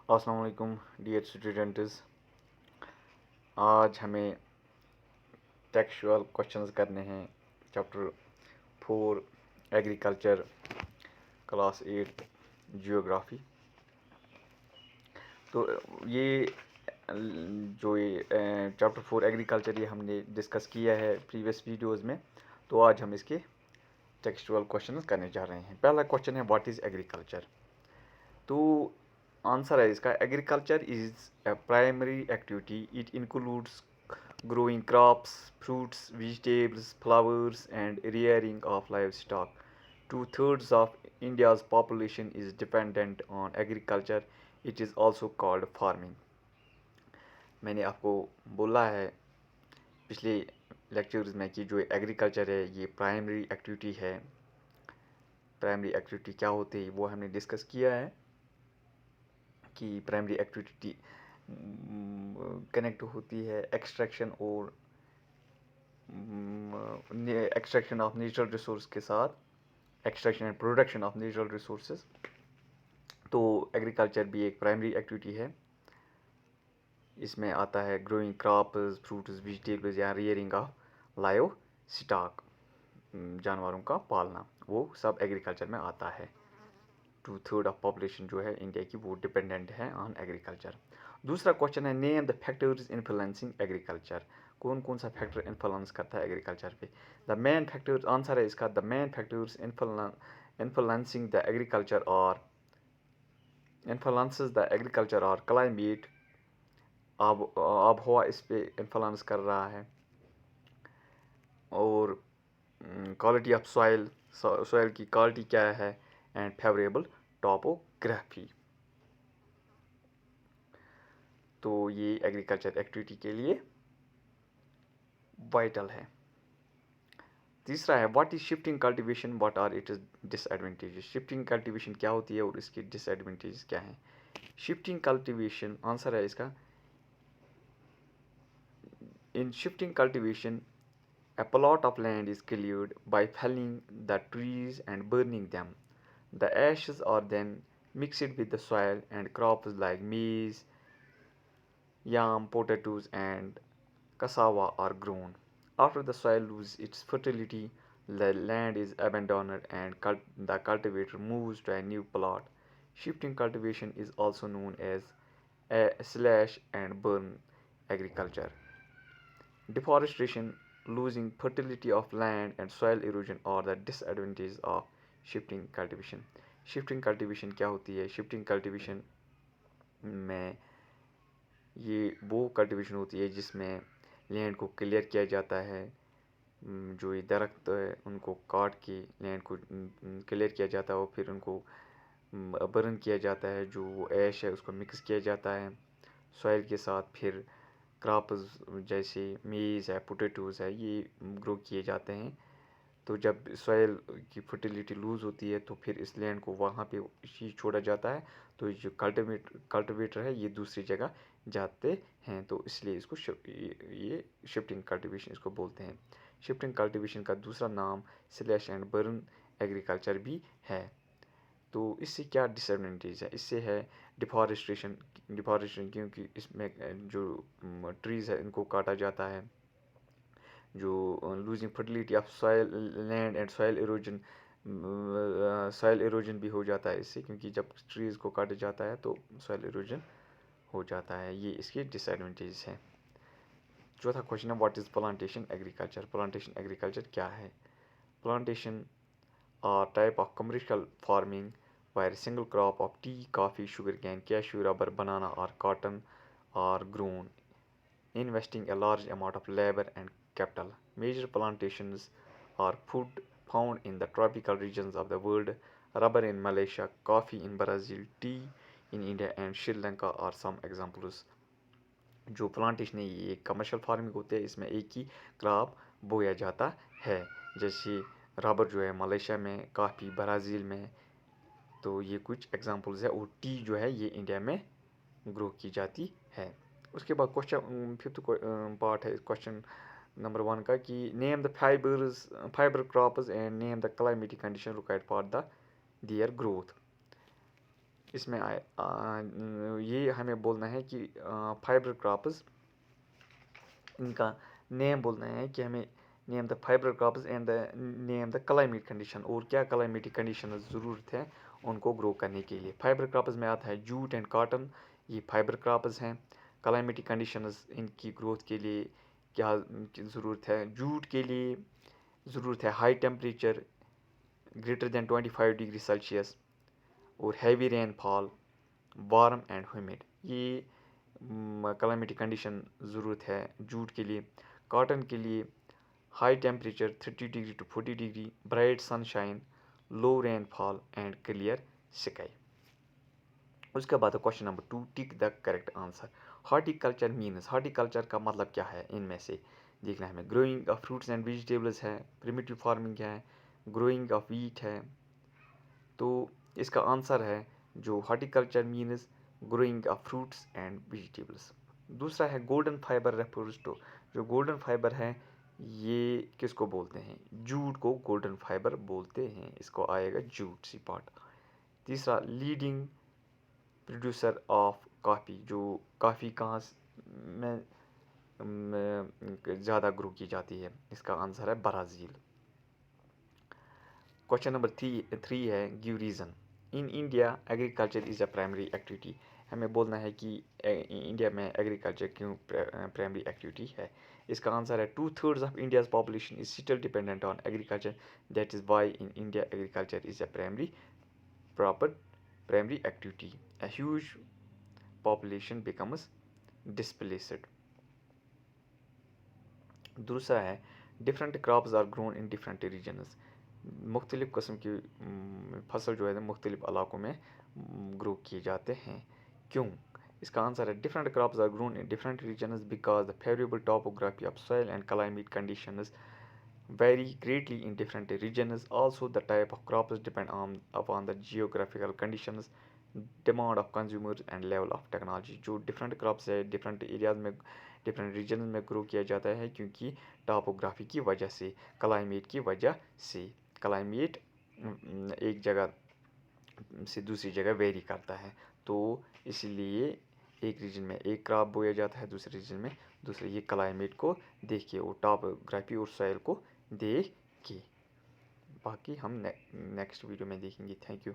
अस्सलाम वालेकुम dear students. आज हमें टेक्सचुअल क्वेश्चंस करने हैं चैप्टर 4 एग्रीकल्चर क्लास 8 जियोग्राफी। तो ये चैप्टर 4 एग्रीकल्चर ये हमने डिस्कस किया है प्रीवियस वीडियोस में। तो आज हम इसके टेक्सचुअल क्वेश्चंस करने जा रहे हैं। पहला क्वेश्चन है व्हाट इज़ एग्रीकल्चर। तो आंसर है इसका, agriculture is a primary activity. It includes growing crops, fruits, vegetables, flowers, and rearing of livestock. Two-thirds of India's population is dependent on agriculture. It is also called farming. मैंने आपको बोला है पिछले lectures में कि जो एग्रीकल्चर है ये प्राइमरी एक्टिविटी है। प्राइमरी एक्टिविटी क्या होती है वो हमने डिस्कस किया है कि प्राइमरी एक्टिविटी कनेक्ट होती है एक्सट्रैक्शन और एक्सट्रैक्शन ऑफ नेचुरल रिसोर्स के साथ, extraction and production of natural resources. तो एग्रीकल्चर भी एक प्राइमरी एक्टिविटी है। इसमें आता है ग्रोइंग क्रॉप्स, फ्रूट्स, वेजिटेबल्स या रियरिंग ऑफ लाइव स्टॉक, जानवरों का पालना, वो सब एग्रीकल्चर में आता है। 2/3 ऑफ पॉपुलेशन जो है इंडिया की वो डिपेंडेंट है ऑन एग्रीकल्चर। दूसरा क्वेश्चन है name the factors influencing agriculture. कौन कौन सा फैक्टर इन्फ्लुएंस करता है एग्रीकल्चर पे। द मेन फैक्टर्स, आंसर है इसका, the main factors influencing the agriculture और इन्फ्लुएंसेस द एग्रीकल्चर और क्लाइमेट, आबहवा इस पे इन्फ्लुएंस कर रहा है, और क्वालिटी ऑफ सॉइल, सॉइल की क्वालिटी क्या है, एंड फेवरेबल टॉपोग्राफी। तो ये एग्रीकल्चर एक्टिविटी के लिए वाइटल है। तीसरा है what is shifting cultivation, what are it disadvantages. Shifting cultivation क्या होती है और इसके डिसएडवांटेजेस क्या हैं। शिफ्टिंग कल्टीवेशन, आंसर है इसका, in shifting cultivation a plot of land is cleared by felling the trees and burning them. The ashes are then mixed with the soil and crops like maize, yam, potatoes, and cassava are grown. After the soil loses its fertility, the land is abandoned and the cultivator moves to a new plot. Shifting cultivation is also known as a slash and burn agriculture. Deforestation, losing fertility of land, and soil erosion are the disadvantages of shifting cultivation. Shifting cultivation क्या होती है। Shifting cultivation में ये वो cultivation होती है जिसमें land को क्लियर किया जाता है, जो ये दरख्त है उनको काट के लैंड को क्लियर किया जाता है और फिर उनको बर्न किया जाता है, जो ऐश है उसको मिक्स किया जाता है सॉइल के साथ। फिर क्रॉप्स जैसे मेज़ है, पोटैटोज़ है, ये ग्रो किए जाते हैं। तो जब सॉइल की फर्टिलिटी लूज़ होती है तो फिर इस लैंड को वहाँ पे ही छोड़ा जाता है। तो जो कल्टिवेटर है ये दूसरी जगह जाते हैं, तो इसलिए इसको ये शिफ्टिंग कल्टिवेशन इसको बोलते हैं। शिफ्टिंग कल्टिवेशन का दूसरा नाम स्लैश एंड बर्न एग्रीकल्चर भी है। तो इससे क्या डिसएडवांटेज है, इससे है डिफॉरेस्टेशन क्योंकि इसमें जो ट्रीज़ है इनको काटा जाता है, जो losing fertility of soil land and soil erosion भी हो जाता है इससे, क्योंकि जब ट्रीज़ को काटा जाता है तो सॉइल इरोजन हो जाता है। ये इसके डिसएडवांटेज हैं। चौथा क्वेश्चन है what is plantation agriculture. Plantation agriculture क्या है। Plantation are type of commercial farming where a single crop of tea, coffee, sugarcane, cashew, rubber, banana or cotton are grown, investing a large amount of labor and capital. Major plantations are food found in the tropical regions of the world, rubber in Malaysia, coffee in Brazil, tea in India and Sri Lanka are some examples. जो plantation है ये एक commercial farming होती है, इसमें एक ही crop बोया जाता है, जैसे रबर जो है मलेशिया में, कॉफ़ी ब्राज़ील में। तो ये कुछ एग्जांपल्स है। और टी जो है ये इंडिया में ग्रो की जाती है। उसके बाद क्वेश्चन फिफ्थ पार्ट है क्वेश्चन नंबर 1 का कि name the fibre crops and name the climatic condition required for the their growth. इसमें ये हमें बोलना है कि फाइबर क्रॉप्स, इनका नेम बोलना है कि हमें name the fibre crops and the name the climate condition, और क्या क्लाइमेटिक कंडीशन ज़रूरत है उनको ग्रो करने के लिए। फाइबर क्रॉप्स में आता है जूट एंड कॉटन, ये फाइबर क्रॉप्स हैं। क्लाइमेटिक कंडीशंस इनकी ग्रोथ के लिए क्या ज़रूरत है। जूट के लिए ज़रूरत है high temperature greater than 25 degree Celsius और heavy rainfall, warm and humid, ये क्लाइमेटिक कंडीशन ज़रूरत है जूट के लिए। कॉटन के लिए high temperature 30 degree to 40 degree, bright sunshine, low rainfall and clear sky. उसके बाद question number 2, tick the correct answer. Horticulture means, horticulture का मतलब क्या है, इनमें से देखना है हमें। Growing of fruits and vegetables है, प्रिमिटिव फार्मिंग है, ग्रोइंग ऑफ वीट है। तो इसका आंसर है जो horticulture means growing of fruits and vegetables. दूसरा है गोल्डन फाइबर रेफर्स टू, जो गोल्डन फाइबर है ये किसको बोलते हैं, जूट को गोल्डन फाइबर बोलते हैं, इसको आएगा जूट सी पार्ट। तीसरा लीडिंग प्रोड्यूसर ऑफ कॉफ़ी, जो कॉफ़ी कहाँ में ज़्यादा ग्रो की जाती है, इसका आंसर है ब्राज़ील। क्वेश्चन नंबर 3 है give reason. In India agriculture is a primary activity, हमें बोलना है कि इंडिया में एग्रीकल्चर क्यों प्राइमरी एक्टिविटी है। इसका आंसर है 2/3 of India's population is still dependent on agriculture, that is why in India agriculture is a primary activity. A huge population becomes displaced. दूसरा है different crops are grown in different regions, मुख्तलिफ़ किस्म की फसल जो है मुख्तलिफ़ इलाकों में ग्रो किए जाते हैं, क्यों। इसका आंसर है different crops are grown in different regions because the favourable topography of soil and climate conditions vary greatly in different regions. Also, the type of crops depend upon the geographical conditions, demand of consumers and level of technology. जो different crops है different areas में different regions में grow किया जाता है क्योंकि topography की वजह से, क्लाइमेट की वजह से। क्लाइमेट एक जगह से दूसरी जगह वेरी करता है, तो इसलिए एक रीजन में एक क्रॉप बोया जाता है, दूसरे रीजन में दूसरे। ये क्लाइमेट को देख के और टॉपोग्राफी और सॉइल को देख के। बाकी हम नेक्स्ट वीडियो में देखेंगे। Thank you.